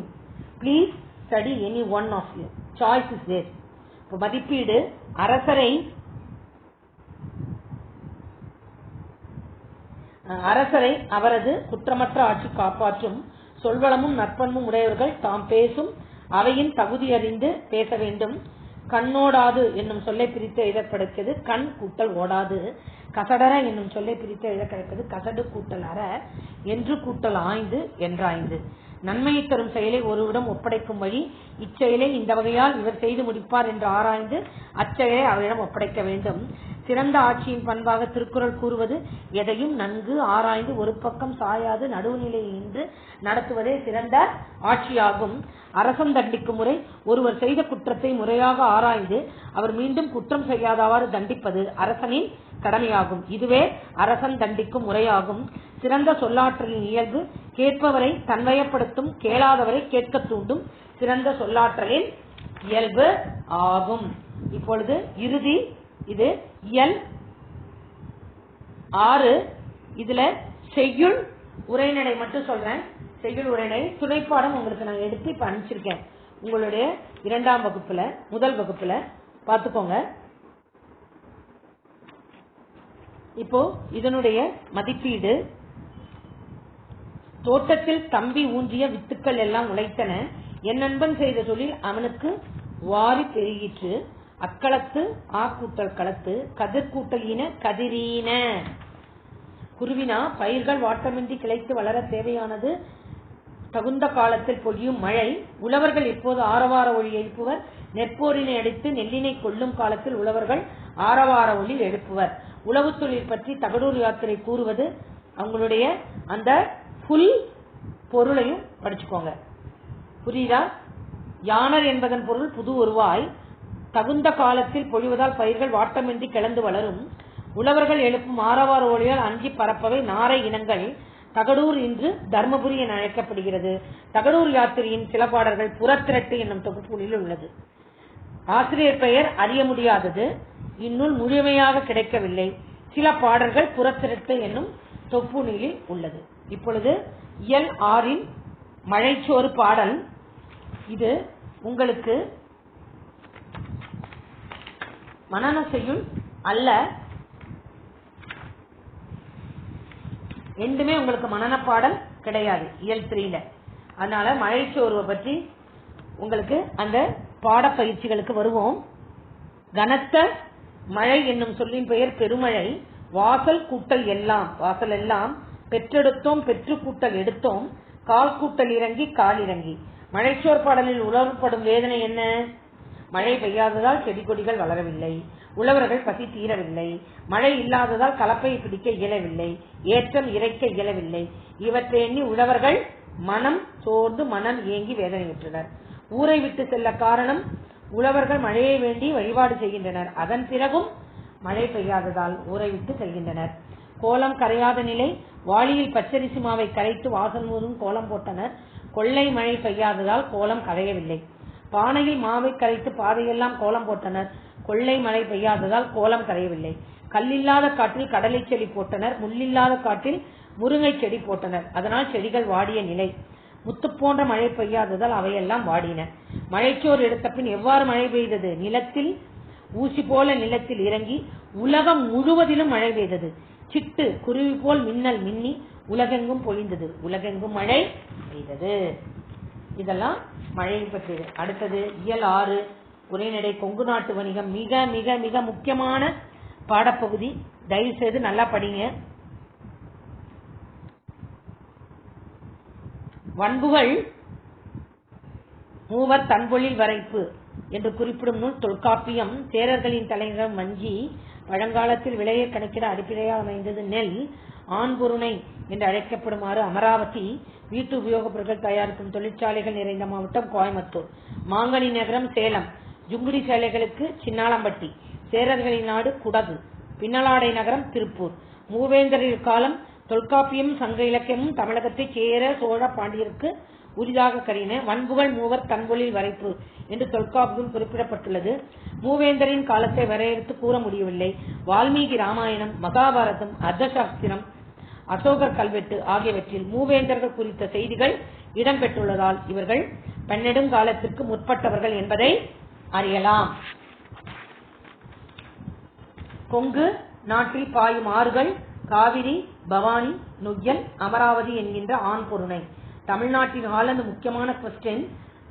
please study any one of you. Choice is there. இப்போ மதிப்பீடு அரசரை அவரது குற்றமற்ற ஆட்சி காப்பாற்றும் சொல்வளமும் நற்பண்பும் உடையவர்கள் தாம் பேசும் அவையின் தகுதி அறிந்து பேச வேண்டும். கண்ணோடாது என்னும் சொல்லை பிரித்து எழுதக் கிடைப்பது கண் கூட்டல் ஓடாது. கசடர என்னும் சொல்லை பிரித்து எழுதக் கிடைப்பது கசடு கூட்டல் அற என்று கூட்டல் ஆய்ந்து என்றாய்ந்து. நன்மையை தரும் செயலை ஒருவிடம் ஒப்படைக்கும் வழி இச்செயலை இந்த வகையால் இவர் செய்து முடிப்பார் என்று ஆராய்ந்து அச்செயலை அவரிடம் ஒப்படைக்க வேண்டும். சிறந்த ஆட்சியின் பண்பாக திருக்குறள் கூறுவது எதையும் நன்கு ஆராய்ந்து ஒரு பக்கம் சாயாது நடுவுநிலையில் நின்று நடத்துவதே சிறந்த ஆட்சியாகும். அரசன் தண்டிக்கும் முறை ஒருவர் செய்த குற்றத்தை முறையாக ஆராய்ந்து அவர் மீண்டும் குற்றம் செய்யாதவாறு தண்டிப்பது அரசனின் கடமையாகும். இதுவே அரசன் தண்டிக்கும் முறையாகும். சிறந்த சொல்லாற்றலின் இயல்பு கேட்பவரை தன்வயப்படுத்தும், கேளாதவரை கேட்க தூண்டும் சிறந்த சொல்லாற்றலின் இயல்பு ஆகும். இப்பொழுது இறுதி இது இயல் 6. இதுல செய்யுள் உரைநடை மட்டும் சொல்றேன். செய்யுள் உரைநடை துணைப்பாடம் உங்களுக்கு நான் எடுத்து இப்ப அனுப்பிச்சிருக்கேன். உங்களுடைய 2ஆம் வகுப்புல 1 வகுப்புல பாத்துக்கோங்க. இப்போ இதனுடைய மதிப்பீடு. தோட்டத்தில் தம்பி ஊன்றிய வித்துக்கள் எல்லாம் உழைத்தன. என் நண்பன் செய்த தொழில் அவனுக்கு வாரி பெருகிற்று. அக்களத்து ஆ கூட்டல் களத்து கதிர் கூட்டல் இன கதிரீன. குருவினா பயிர்கள் வாட்டமின்றி கிளைத்து வளர தேவையானது தகுந்த காலத்தில் பொழியும் மழை. உழவர்கள் இப்போது ஆரவார ஒலி எழுப்புவர். நெற்போரினை அடித்து நெல்லினை கொள்ளும் காலத்தில் உழவர்கள் ஆரவார ஒலி எழுப்புவர். உழவு தொழில் பற்றி தகடூர் யாத்திரை கூறுவது. அவங்களுடைய அந்த புல் பொருளையும் படிச்சுக்கோங்க. புரியுதா? யானர் என்பதன் பொருள் புது உருவாய். தகுந்த காலத்தில் பொழிவதால் பயிர்கள் வாட்டமின்றி கிளந்து வளரும். உழவர்கள் எழுப்பும் ஆரவார ஒலியால் அஞ்சி பரப்பவை நாரை இனங்கள். தகடூர் இன்று தர்மபுரி என அழைக்கப்படுகிறது. தகடூர் யாத்திரையின் சில பாடல்கள் புறத்திரட்டு என்னும் தொகுப்புகளில் உள்ளது. ஆசிரியர் பெயர் அறிய முடியாதது. இந்நூல் முழுமையாக கிடைக்கவில்லை. சில பாடல்கள் புறத்திரட்டு என்னும் தொகுப்புகளில் உள்ளது. இப்பொழுது இயல் 6 மழைச்சோறு பாடல். இது உங்களுக்கு மனன செய்யுள் அல்ல. ரெண்டுமே உங்களுக்கு மனன பாடல் கிடையாது இயல் 3ல. அதனால மழைச்சோறுவை பற்றி உங்களுக்கு அந்த பாடப்பயிற்சிகளுக்கு வருவோம். கனத்த மழை என்னும் சொல்லின் பெயர் பெருமழை. வாசல் கூட்டல் எல்லாம், வாசல் எல்லாம் பெற்றெடுத்தோம், பெற்று கூட்டல் எடுத்தோம், கால் கூட்டல் இறங்கி கால் இறங்கி. மழைச்சோர் பாடலில் உணரப்படும் வேதனை என்ன? மழை பெய்யாததால் செடி கொடிகள் வளரவில்லை, உழவர்கள் பசி தீரவில்லை, மழை இல்லாததால் கலப்பையை பிடிக்க இயலவில்லை, ஏற்றம் இறைக்க இயலவில்லை. இவற்றை எண்ணி உழவர்கள் மனம் சோர்ந்து மனம் ஏங்கி வேதனையுற்றனர். ஊரை விட்டு செல்ல காரணம் உழவர்கள் மழையை வேண்டி வழிபாடு செய்கின்றனர். அதன் பிறகும் மழை பெய்யாததால் ஊரை விட்டு செல்கின்றனர். கோலம் கரையாத நிலை. வாளியில் பச்சரிசி மாவை கரைத்து வாசல் முழுவதும் கோலம் போட்டனர். கொள்ளை மழை பெய்யாததால் கோலம் கரையவில்லை. பானையில் மாவை கரைத்து பாதையெல்லாம் கோலம் போட்டனர். கொள்ளை மழை பெய்யாததால் கோலம் கரையவில்லை. கல்லில்லாத காட்டில் கடலை செடி போட்டனர். முள்ளில்லாத காட்டில் முருங்கை செடி போட்டனர். அதனால் செடிகள் வாடிய நிலை. முத்து போன்ற மழை பெய்யாததால் அவையெல்லாம் வாடின. மழைச்சோறு எடுத்த பின் எவ்வாறு மழை பெய்தது? நிலத்தில் ஊசி போல நிலத்தில் இறங்கி உலகம் முழுவதிலும் மழை பெய்தது. சிட்டு குருவி போல் மின்னல் மின்னி உலகெங்கும் பொழிந்தது. உலகெங்கும் மழை பெய்தது. இதெல்லாம் மழையை பற்றியது. அடுத்தது இயல் 6 உரைநடை கொங்கு நாட்டு வணிகம். மிக மிக மிக முக்கியமான பாடப்பகுதி. தயவு செய்து நல்லா படிங்க. வன்புகள் மூவர் தன்பொழில் வரைப்பு என்று குறிப்பிடும் நூல் தொல்காப்பியம். சேரர்களின் தலைநகரம் வஞ்சி. பழங்காலத்தில் விளையை கணக்கிட அடிப்படையாக அமைந்தது நெல். ஆண்பொருணை என்று அழைக்கப்படுமாறு அமராவதி. வீட்டு உபயோகப் பொருட்கள் தயாரிக்கும் தொழிற்சாலைகள் நிறைந்த மாவட்டம் கோயம்புத்தூர். மாங்கனி நகரம் சேலம். ஜுங்குடி சேலைகளுக்கு சின்னாளம்பட்டி. சேரர்களின் நாடு குடகு. பின்னலாடை நகரம் திருப்பூர். மூவேந்தரின் காலம். தொல்காப்பியம் சங்க இலக்கியமும் தமிழகத்தை சேர சோழ பாண்டியருக்கு உரிதாக கருதின. வன்புகள் மூவர் தன்பொழில் வரைப்பு என்று தொல்காப்பியம் குறிப்பிடப்பட்டுள்ளது. மூவேந்தரின் காலத்தை வரையறுத்து கூற முடியவில்லை. வால்மீகி ராமாயணம், மகாபாரதம், அர்த்தசாஸ்திரம், அசோகர் கல்வெட்டு ஆகியவற்றில் மூவேந்தர்கள் குறித்த செய்திகள் இடம்பெற்றுள்ளதால் இவர்கள் பன்னெடுங்காலத்திற்கு முற்பட்டவர்கள் என்பதை அறியலாம். கொங்கு நாட்டில் பாயும் ஆறுகள் காவிரி, பவானி, நொய்யல், அமராவதி என்கின்ற ஆண் பொருணை. தமிழ்நாட்டின் ஆளந்து முக்கியமான கொஸ்டின்.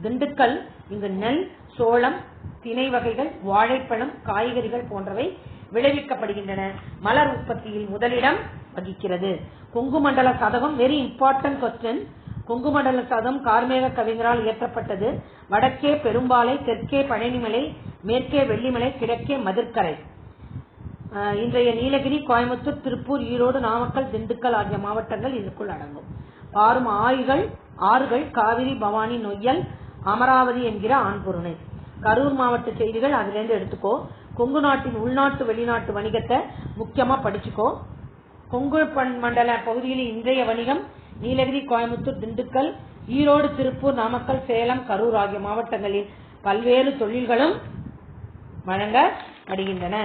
திண்டுக்கல். இங்கு நெல், சோளம், திணை வகைகள், வாழைப்பழம், காய்கறிகள் போன்றவை விளைவிக்கப்படுகின்றன. மலர் உற்பத்தியில் முதலிடம் வகிக்கிறது. Kongu Mandala Sathagam. Very important question. Kongu Mandala Sathagam கார்மேக கவிஞரால் இயற்றப்பட்டது. வடக்கே பெரும்பாலை, தெற்கே பழனிமலை, மேற்கே வெள்ளிமலை, கிழக்கே மதுர்க்கரை. இன்றைய நீலகிரி, கோயம்புத்தூர், திருப்பூர், ஈரோடு, நாமக்கல், திண்டுக்கல் ஆகிய மாவட்டங்கள் இதற்குள் அடங்கும். பாரும் ஆறுகள் காவிரி, பவானி, நொய்யல், அமராவதி என்கிற ஆண்பொருணை. கரூர் மாவட்ட செய்திகள் அதிலிருந்து எடுத்துக்கோ. கொங்கு நாட்டின் உள்நாட்டு வெளிநாட்டு வணிகத்தை முக்கியமா படிச்சுக்கோ. கொங்கு மண்டல பகுதியில் இன்றைய வணிகம் நீலகிரி, கோயம்புத்தூர், திண்டுக்கல், ஈரோடு, திருப்பூர், நாமக்கல், சேலம், கரூர் ஆகிய மாவட்டங்களில் பல்வேறு தொழில்களும் வழங்கப்படுகின்றன.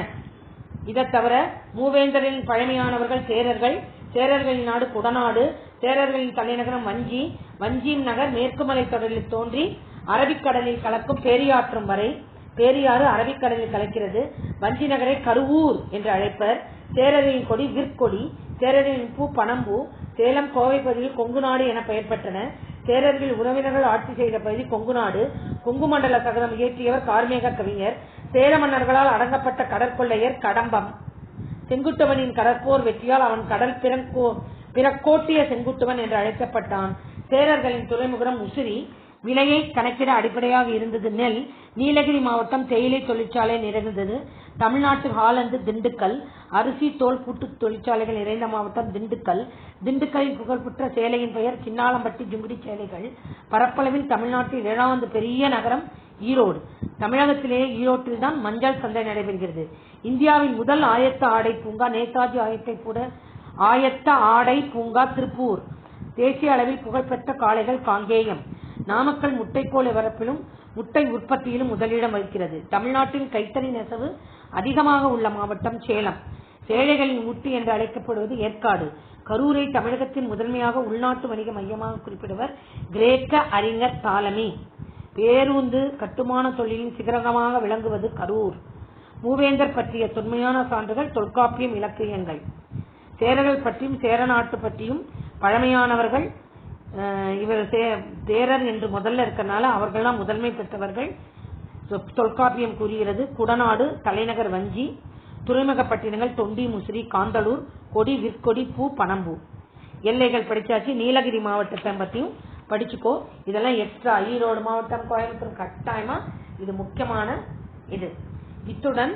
இதை தவிர மூவேந்தரின் பழமையானவர்கள் சேரர்கள். சேரர்களின் நாடு குடநாடு. சேரர்களின் தலைநகரம் வஞ்சி. வஞ்சியின் நகர் மேற்கு மலை தொடரில் தோன்றி அரபிக்கடலில் கலக்கும் பேரியாற்றும் வரை. பேரியாறு அரபிக்கடலில் கலக்கிறது. வஞ்சி நகரை கருவூர் என்று அழைப்பர். சேரர்களின் கொடி விற்கொடி. சேரர்களின் பூ பனம்பூ. சேலம், கோவை பகுதியில் கொங்கு நாடு என பெயர் பெற்றன. சேரர்கள் உறவினர்கள் ஆட்சி செய்த பகுதி கொங்கு நாடு. கொங்கு மண்டல சகதம் இயற்றியவர் கார்மேக கவிஞர். சேர மன்னர்களால் அடங்கப்பட்ட கடற்கொள்ளையர் கடம்பம். செங்குட்டுவனின் கடற்போர் வெற்றியால் அவன் கடல் பிறக்கோட்டிய செங்குட்டுவன் என்று அழைக்கப்பட்டான். சேரர்களின் துறைமுகம் உசிரி. விலையை கணக்கிட அடிப்படையாக இருந்தது நெல். நீலகிரி மாவட்டம் தேயிலை தொழிற்சாலை நிறைந்தது. தமிழ்நாட்டு ஹாலந்து திண்டுக்கல். அரிசி தோல் கூட்டு தொழிற்சாலைகள் நிறைந்த மாவட்டம் திண்டுக்கல். திண்டுக்கல்லின் புகழ்பெற்ற சேலையின் பெயர் சின்னாளம்பட்டி ஜுங்குடி சேலைகள். பரப்பளவில் தமிழ்நாட்டில் 7வது பெரிய நகரம் ஈரோடு. தமிழகத்திலேயே ஈரோட்டில் தான் மஞ்சள் சந்தை நடைபெறுகிறது. இந்தியாவின் முதல் ஆயத்த ஆடை பூங்கா நேதாஜி ஆயத்த ஆடை பூங்கா திருப்பூர். தேசிய அளவில் புகழ்பெற்ற காளைகள் காங்கேயம். நாமக்கல் முட்டைக்கோள் வரப்பிலும் முட்டை உற்பத்தியிலும் முதலிடம் வகிக்கிறது. தமிழ்நாட்டில் கைத்தறி நெசவு அதிகமாக உள்ள மாவட்டம் சேலம். சேழைகளின் ஊட்டி என்று அழைக்கப்படுவது ஏற்காடு. கரூரை தமிழகத்தின் முதன்மையாக உள்நாட்டு வணிக மையமாக குறிப்பிடுவர் கிரேக்க அறிஞர் தாலமி. பேருந்து கட்டுமான தொழிலின் சிகரமாக விளங்குவது கரூர். மூவேந்தர் பற்றிய தொன்மையான சான்றுகள் தொல்காப்பியம் இலக்கியங்கள். சேரர்கள் பற்றியும் சேர நாட்டு பற்றியும் பழமையானவர்கள். இவர் தேரர் என்று முதல்ல இருக்கனால அவர்கள்லாம் முதன்மை பெற்றவர்கள் தொல்காப்பியம் கூறுகிறது. குடநாடு தலைநகர் வஞ்சி. துறைமுகப்பட்டினங்கள் தொண்டி முசிறி காந்தலூர் கொடி விற்கொடி பூ பனம்பூ. எல்லைகள் படிச்சாச்சு. நீலகிரி மாவட்டத்தை பத்தியும் படிச்சுக்கோ. இதெல்லாம் எக்ஸ்ட்ரா. ஈரோடு மாவட்டம் கோயம்புத்தூர் கட்டாயமா இது முக்கியமான இது. இத்துடன்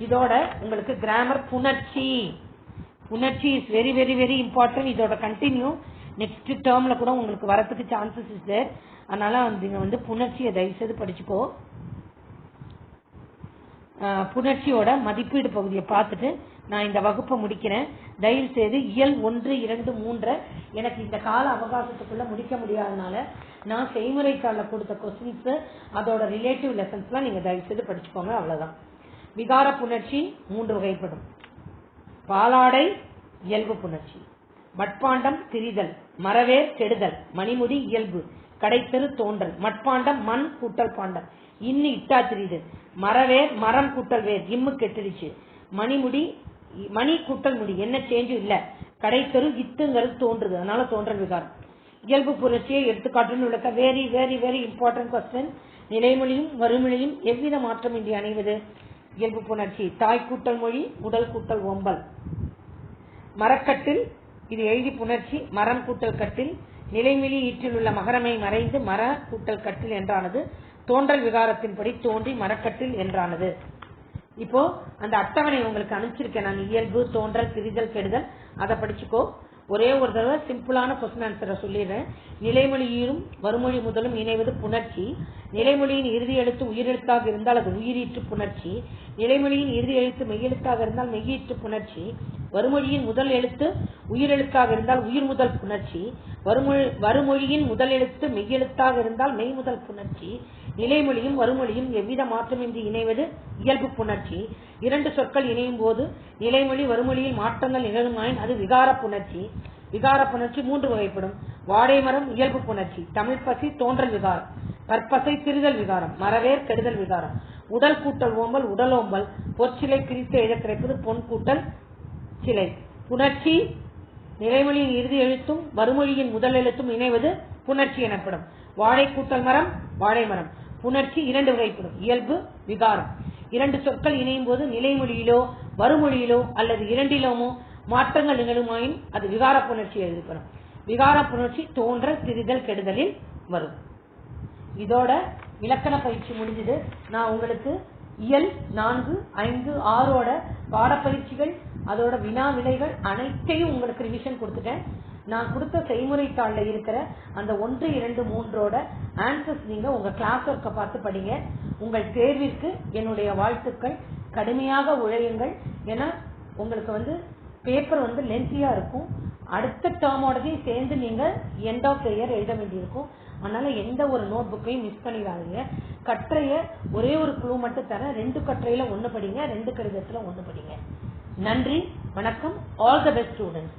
இதோட உங்களுக்கு கிராமர் புணர்ச்சி is very very very important. இதோட கண்டினியூ நெக்ஸ்ட் டேர்ம்ல கூட உங்களுக்கு வரதுக்கு சான்சஸ் இஸ் தேர். அதனால நீங்க புணர்ச்சியை தயவு செய்து படிச்சுக்கோ. புணர்ச்சியோட மதிப்பீடு பகுதியை பார்த்துட்டு நான் இந்த வகுப்பை முடிக்கிறேன். தயவு செய்து இயல் 1, 2, 3 எனக்கு இந்த கால அவகாசத்துக்குள்ள முடிக்க முடியாதனால நான் செய்முறைத்தாள கொடுத்த கொஸ்டின்ஸ் அதோட ரிலேட்டிவ் லெசன்ஸ்லாம் நீங்க தயவு செய்து படிச்சுக்கோங்க. அவ்வளவுதான். விகார புணர்ச்சி 3 வகைப்படும். பாலாடை இயல்பு புணர்ச்சி. மட்பாண்டம் திரிதல். மரவேர் கெடுதல். மணிமுடி இயல்பு. கடைத்தெரு தோன்றல். மட்பாண்டம் மண் கூட்டல் பாண்டம். இன்னு இட்டா திரிது. மரவேர் மரம் கூட்டல் வேர் இம்மு கெட்டுடுச்சு. மணிமுடி மணி கூட்டல் முடி என்ன சேஞ்சும் இல்ல. கடைத்தெரு இத்துங்கிறது தோன்றுது, அதனால தோன்றல் விகாரம். இயல்பு புணர்ச்சியை எடுத்துக்காட்டுன்னு விளக்க. Very very very important question. நிலைமொழியும் வறுமொழியும் எவ்வித மாற்றமின்றி அணைவது இயல்பு புணர்ச்சி. தாய் கூட்டல் மொழி உடல் கூட்டல் ஒம்பல். மரக்கட்டில் இது எழுதி புணர்ச்சி. மரம் கூட்டல் கட்டில். நிலைமொழி ஈற்றில் உள்ள மகரமை மறைந்து மர கூட்டல் கட்டில் என்றானது. தோன்றல் விகாரத்தின்படி தோன்றி மரக்கட்டில் என்றானது. இப்போ அந்த அட்டவணை உங்களுக்கு அனுப்பிச்சிருக்கேன் நான். இயல்பு தோன்றல் திரிதல் கெடுதல் அதை படிச்சுக்கோ. ஒரே ஒரு தடவை சிம்பிளான கொஸ்டின் ஆன்சரை சொல்லிடுறேன். நிலைமொழியிலும் வறுமொழி முதலும் இணைவது புணர்ச்சி. நிலைமொழியின் இறுதி எழுத்து உயிரெழுத்தாக இருந்தால் அது உயிரீற்று புணர்ச்சி. நிலைமொழியின் இறுதி எழுத்து மெய்யெழுத்தாக இருந்தால் மெய்யீற்று புணர்ச்சி. வறுமொழியின் முதல் எழுத்து உயிரெழுத்தாக இருந்தால் உயிர் முதல் புணர்ச்சி. வறுமொழியின் முதல் எழுத்து மெய்யெழுத்தாக இருந்தால் மெய் முதல் புணர்ச்சி. நிலைமொழியும் வறுமொழியும் எவ்வித மாற்றமின்றி இணைவது இயல்பு புணர்ச்சி. 2 சொற்கள் இணையும் போது நிலைமொழி வறுமொழியில் மாற்றங்கள் நிகழுமாயின் அது விகார புணர்ச்சி. விகார புணர்ச்சி 3 வகைப்படும். வாடைமரம் இயல்பு புணர்ச்சி. தமிழ் பசி தோன்றல் விகாரம். கற்பசை திரிதல் விகாரம். மரவேர் கெடுதல் விகாரம். உடல் கூட்டல் ஓம்பல் உடலோம்பல். பொற்சிலை பிரித்து எழுத கிடைப்பது பொன் கூட்டல் சிலை. புணர்ச்சி நிலைமொழியின் இறுதி எழுத்தும் வறுமொழியின் முதல் எழுத்தும் இணைவது புணர்ச்சி எனப்படும். வாழை கூட்டல் மரம் வாழை மரம். புணர்ச்சி 2 வகைப்படும். இயல்பு விகாரம். 2 சொற்கள் இணையும் போது நிலைமொழியிலோ வறுமொழியிலோ அல்லது இரண்டிலோமோ மாற்றங்கள் நிகழுமாயின் அது விகார புணர்ச்சி எழுதப்படும். விகார புணர்ச்சி தோன்றல் திரிதல் கெடுதலில் வரும். இதோட இலக்கண பயிற்சி முடிஞ்சது. நான் உங்களுக்கு இயல் 4, 5, 6 பாடப்பயிற்சிகள் அதோட வினா விடைகள் அனைத்தையும் உங்களுக்கு ரிவிஷன் கொடுத்துட்டேன். நான் கொடுத்த செய்முறை தாள்ல இருக்கிற அந்த 1, 2, 3 ஆன்சர்ஸ் நீங்க உங்க கிளாஸ் ஒர்க்கை பார்த்து படிங்க. உங்கள் தேர்விற்கு என்னுடைய வாழ்த்துக்கள். கடுமையாக உழையுங்கள். ஏன்னா உங்களுக்கு பேப்பர் லென்த்தியா இருக்கும். அடுத்த டேர்மோடதையும் சேர்ந்து நீங்க எண்ட் ஆஃப் த இயர் எழுத வேண்டியிருக்கும். அதனால எந்த ஒரு நோட் புக்கையும் மிஸ் பண்ணிடாதீங்க. கட்டுரைய ஒரே ஒரு குழு மட்டும் தரேன். 2 கட்டுரையில 1 படிங்க, 2 கடிதத்துல 1 படிங்க. நன்றி, வணக்கம். All the best students.